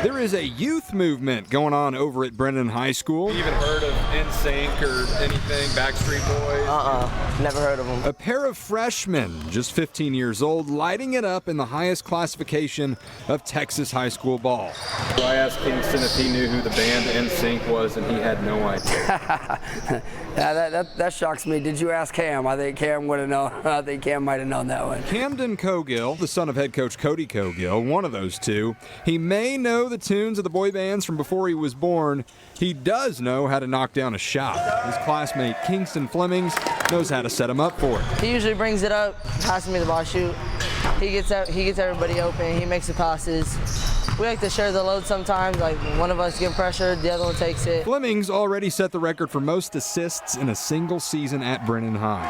There is a youth movement going on over at Brennan High School. You even heard of NSync or anything, Backstreet Boys? Never heard of them. A pair of freshmen, just 15 years old, lighting it up in the highest classification of Texas high school ball. I asked Kingston if he knew who the band NSync was, and he had no idea. Yeah, that shocks me. Did you ask Cam? I think Cam would have known. I think Cam might have known that one. Camden Cowgill, the son of head coach Koty Cowgill, one of those two. He may know the tunes of the boy bands from before he was born. He does know how to knock down a shot. His classmate Kingston Flemings knows how to set him up for it. He usually brings it up, passes me the ball, shoot. He gets everybody open. He makes the passes. We like to share the load sometimes, like one of us get pressured, the other one takes it. Flemings already set the record for most assists in a single season at Brennan High.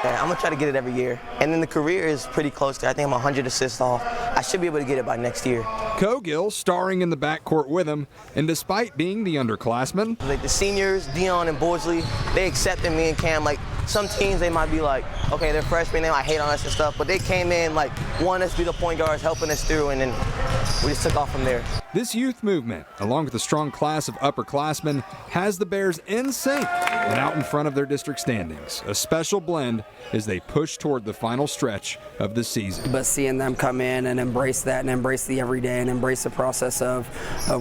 Yeah, I'm going to try to get it every year. And then the career is pretty close to, I think I'm 100 assists off. I should be able to get it by next year. Cowgill starring in the backcourt with him, and despite being the underclassman, Like the seniors, Dion and Borsley, they accepted me and Cam. Like some teams, they might be like, okay, they're freshmen, they might hate on us and stuff, but they came in, like, wanting us to be the point guards, helping us through, and then we just took off from there. this youth movement, along with a strong class of upperclassmen, has the Bears in sync and out in front of their district standings. A special blend as they push toward the final stretch of the season. But seeing them come in and embrace that and embrace the everyday and embrace the process of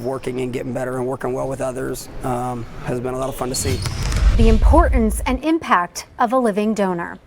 working and getting better and working well with others has been a lot of fun to see. The importance and impact of a living donor.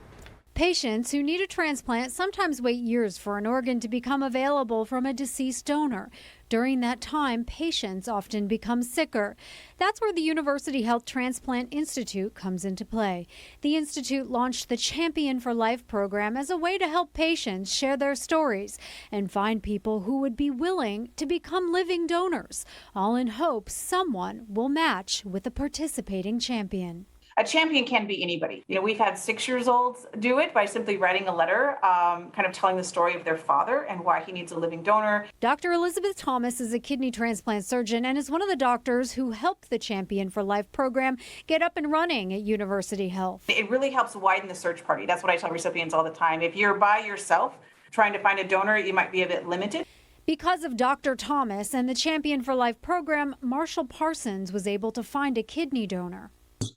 Patients who need a transplant sometimes wait years for an organ to become available from a deceased donor. During that time, patients often become sicker. That's where the University Health Transplant Institute comes into play. The Institute launched the Champion for Life program as a way to help patients share their stories and find people who would be willing to become living donors, all in hopes someone will match with a participating champion. A champion can be anybody. You know, we've had 6-year-olds do it by simply writing a letter, kind of telling the story of their father and why he needs a living donor. Dr. Elizabeth Thomas is a kidney transplant surgeon and is one of the doctors who helped the Champion for Life program get up and running at University Health. It really helps widen the search party. That's what I tell recipients all the time. If you're by yourself trying to find a donor, you might be a bit limited. Because of Dr. Thomas and the Champion for Life program, Marshall Parsons was able to find a kidney donor.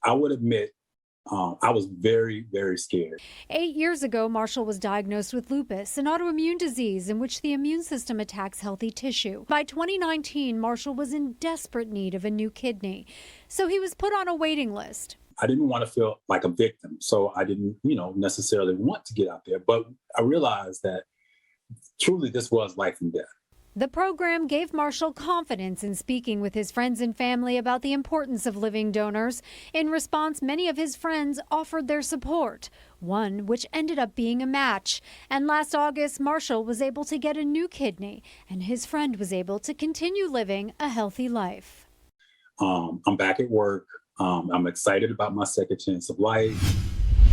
I would admit I was very, very scared. 8 years ago, Marshall was diagnosed with lupus, an autoimmune disease in which the immune system attacks healthy tissue. By 2019, Marshall was in desperate need of a new kidney, so he was put on a waiting list. I didn't want to feel like a victim, so I didn't, necessarily want to get out there. But I realized that truly this was life and death. The program gave Marshall confidence in speaking with his friends and family about the importance of living donors. In response, many of his friends offered their support, one which ended up being a match. And last August, Marshall was able to get a new kidney, and his friend was able to continue living a healthy life. I'm back at work. I'm excited about my second chance of life.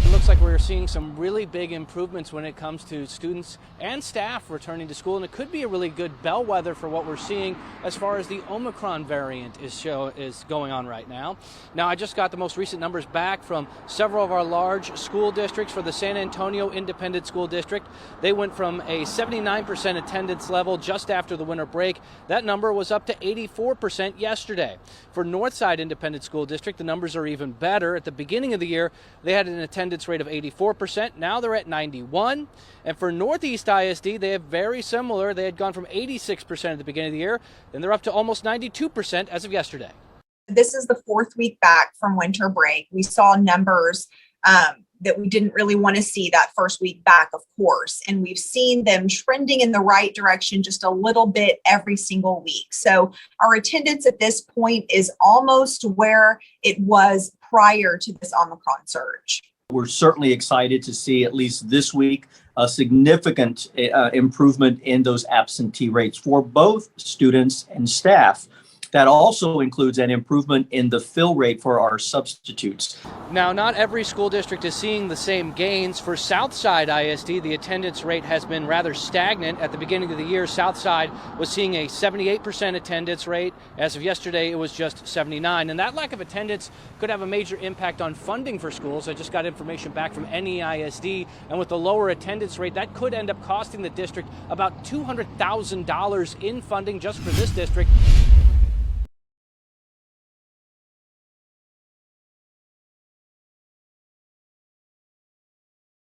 It looks like we're seeing some really big improvements when it comes to students and staff returning to school, and it could be a really good bellwether for what we're seeing as far as the Omicron variant is going on right now. Now, I just got the most recent numbers back from several of our large school districts. For the San Antonio Independent School District, they went from a 79% attendance level just after the winter break. That number was up to 84% yesterday. For Northside Independent School District, the numbers are even better. At the beginning of the year, they had an attendance rate of 84%. Now they're at 91%. And for Northeast ISD, they have very similar. They had gone from 86% at the beginning of the year, and they're up to almost 92% as of yesterday. This is the 4th week back from winter break. We saw numbers that we didn't really want to see that first week back, of course. And we've seen them trending in the right direction just a little bit every single week. So our attendance at this point is almost where it was prior to this Omicron surge. We're certainly excited to see, at least this week, a significant improvement in those absentee rates for both students and staff. That also includes an improvement in the fill rate for our substitutes. Now, not every school district is seeing the same gains. For Southside ISD, the attendance rate has been rather stagnant. At the beginning of the year, Southside was seeing a 78% attendance rate. As of yesterday, it was just 79%. And that lack of attendance could have a major impact on funding for schools. I just got information back from NEISD, and with the lower attendance rate, that could end up costing the district about $200,000 in funding just for this district.